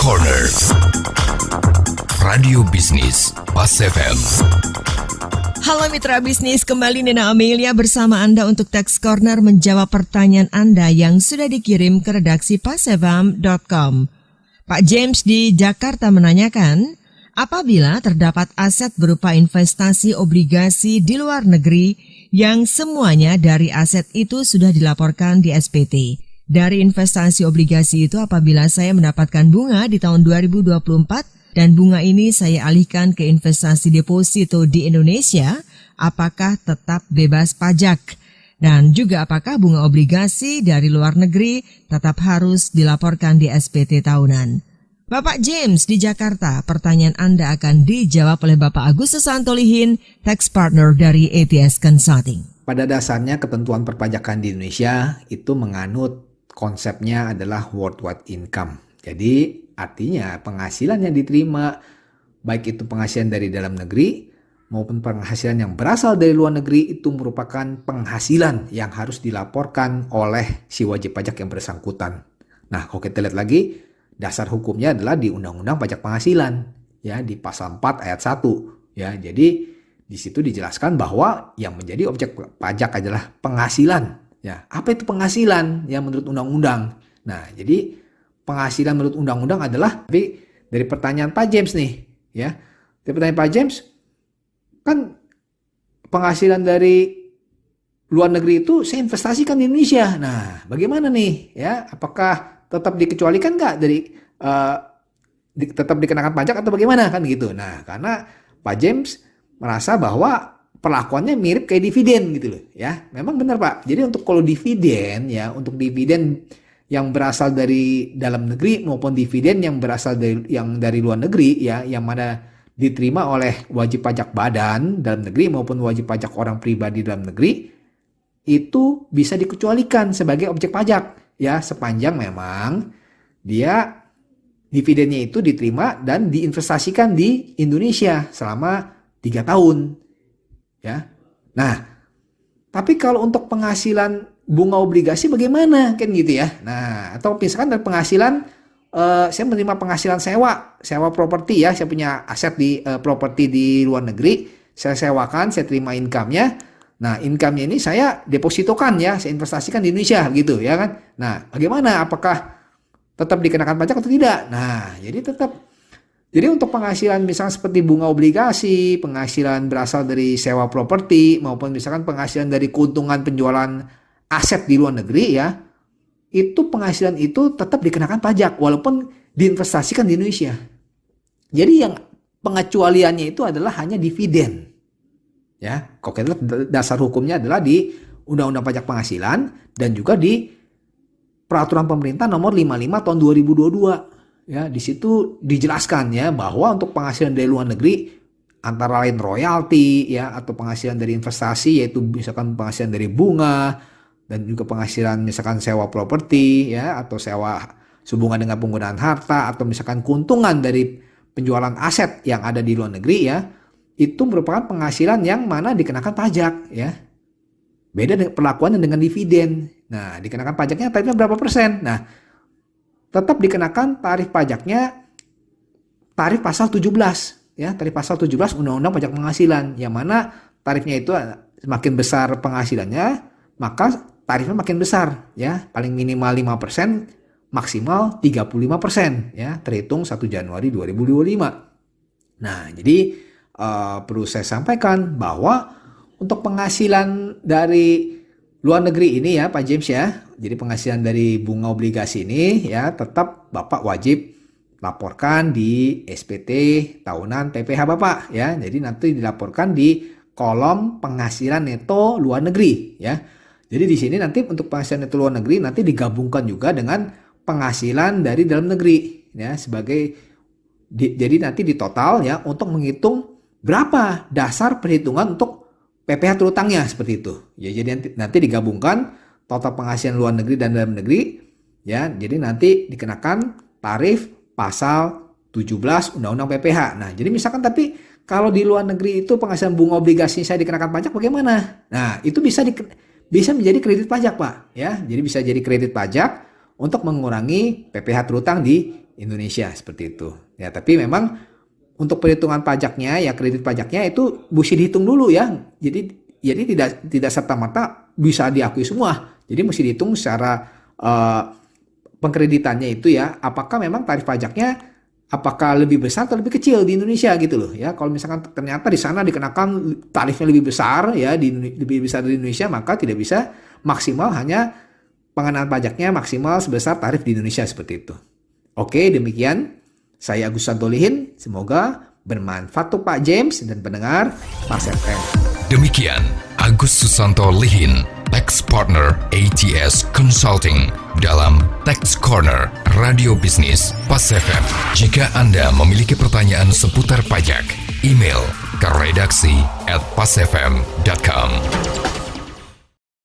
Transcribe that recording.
Corner Radio Bisnis Pas FM. Halo mitra bisnis, kembali Nina Amelia bersama Anda untuk Tax Corner menjawab pertanyaan Anda yang sudah dikirim ke redaksi pasfm.com. Pak James di Jakarta menanyakan, apabila terdapat aset berupa investasi obligasi di luar negeri yang semuanya dari aset itu sudah dilaporkan di SPT. Dari investasi obligasi itu apabila saya mendapatkan bunga di tahun 2024 dan bunga ini saya alihkan ke investasi deposito di Indonesia, apakah tetap bebas pajak? Dan juga apakah bunga obligasi dari luar negeri tetap harus dilaporkan di SPT tahunan? Bapak James di Jakarta, pertanyaan Anda akan dijawab oleh Bapak Agustus Santolihin, Tax Partner dari ATS Consulting. Pada dasarnya ketentuan perpajakan di Indonesia itu menganut konsepnya adalah worldwide income. Jadi artinya penghasilan yang diterima, baik itu penghasilan dari dalam negeri maupun penghasilan yang berasal dari luar negeri, itu merupakan penghasilan yang harus dilaporkan oleh si wajib pajak yang bersangkutan. Nah, kalau kita lihat lagi, dasar hukumnya adalah di Undang-Undang Pajak Penghasilan, ya, di pasal 4 ayat 1. Ya, jadi di situ dijelaskan bahwa yang menjadi objek pajak adalah penghasilan. Ya, apa itu penghasilan yang menurut undang-undang? Nah, jadi penghasilan menurut undang-undang adalah, tapi dari pertanyaan Pak James nih, ya. Dari pertanyaan Pak James, kan penghasilan dari luar negeri itu saya investasikan di Indonesia. Nah, bagaimana nih? Ya, apakah tetap dikecualikan nggak dari tetap dikenakan pajak atau bagaimana kan gitu? Nah, karena Pak James merasa bahwa perlakuannya mirip kayak dividen gitu loh, ya. Memang benar Pak. Jadi untuk kalau dividen, ya, untuk dividen yang berasal dari dalam negeri maupun dividen yang berasal dari luar negeri, ya, yang mana diterima oleh wajib pajak badan dalam negeri maupun wajib pajak orang pribadi dalam negeri, itu bisa dikecualikan sebagai objek pajak, ya, sepanjang memang dia dividennya itu diterima dan diinvestasikan di Indonesia selama 3 tahun. Ya. Nah, tapi kalau untuk penghasilan bunga obligasi bagaimana kan gitu ya. Nah, atau misalkan dari penghasilan saya menerima penghasilan sewa properti, ya, saya punya aset di properti di luar negeri, saya sewakan, saya terima income-nya. Nah, income-nya ini saya depositokan, ya, saya investasikan di Indonesia gitu ya kan. Nah, bagaimana, apakah tetap dikenakan pajak atau tidak? Nah, jadi untuk penghasilan misalnya seperti bunga obligasi, penghasilan berasal dari sewa properti, maupun misalkan penghasilan dari keuntungan penjualan aset di luar negeri, ya, itu penghasilan itu tetap dikenakan pajak walaupun diinvestasikan di Indonesia. Jadi yang pengecualiannya itu adalah hanya dividen. Ya, kok dasar hukumnya adalah di Undang-Undang Pajak Penghasilan dan juga di Peraturan Pemerintah Nomor 55 Tahun 2022. Ya, di situ dijelaskan, ya, bahwa untuk penghasilan dari luar negeri antara lain royalti, ya, atau penghasilan dari investasi, yaitu misalkan penghasilan dari bunga dan juga penghasilan misalkan sewa properti, ya, atau sewa sehubungan dengan penggunaan harta, atau misalkan keuntungan dari penjualan aset yang ada di luar negeri, ya, itu merupakan penghasilan yang mana dikenakan pajak, ya. Beda dengan perlakuannya dengan dividen. Nah, dikenakan pajaknya tarifnya berapa persen? Nah, tetap dikenakan tarif pajaknya tarif pasal 17, ya, tarif pasal 17 Undang-Undang Pajak Penghasilan, yang mana tarifnya itu semakin besar penghasilannya maka tarifnya makin besar, ya, paling minimal 5%, maksimal 35%, ya, terhitung 1 Januari 2025. Nah, jadi perlu saya sampaikan bahwa untuk penghasilan dari luar negeri ini, ya, Pak James, ya, jadi penghasilan dari bunga obligasi ini, ya, tetap Bapak wajib laporkan di SPT tahunan PPh Bapak, ya. Jadi nanti dilaporkan di kolom penghasilan neto luar negeri, ya. Jadi di sini nanti untuk penghasilan neto luar negeri nanti digabungkan juga dengan penghasilan dari dalam negeri, ya, jadi nanti di total, ya, untuk menghitung berapa dasar perhitungan untuk PPh terutangnya seperti itu. Ya, jadi nanti digabungkan total penghasilan luar negeri dan dalam negeri, ya. Jadi nanti dikenakan tarif pasal 17 Undang-Undang PPh. Nah, jadi misalkan tapi kalau di luar negeri itu penghasilan bunga obligasi saya dikenakan pajak bagaimana? Nah, itu bisa menjadi kredit pajak, Pak, ya. Jadi bisa jadi kredit pajak untuk mengurangi PPh terutang di Indonesia seperti itu. Ya, tapi memang untuk perhitungan pajaknya ya kredit pajaknya itu mesti dihitung dulu ya. Jadi tidak serta-merta bisa diakui semua. Jadi mesti dihitung secara pengkreditannya itu ya, apakah memang tarif pajaknya apakah lebih besar atau lebih kecil di Indonesia gitu loh ya. Kalau misalkan ternyata di sana dikenakan tarifnya lebih besar ya, lebih besar di Indonesia, maka tidak bisa maksimal hanya pengenaan pajaknya maksimal sebesar tarif di Indonesia seperti itu. Oke, demikian saya Agus Santolihin, semoga bermanfaat untuk Pak James dan pendengar Pas FM. Demikian Agus Susanto Lihin, Tax Partner ATS Consulting dalam Tax Corner Radio Bisnis Pas FM. Jika Anda memiliki pertanyaan seputar pajak, email ke redaksi@pasfm.com.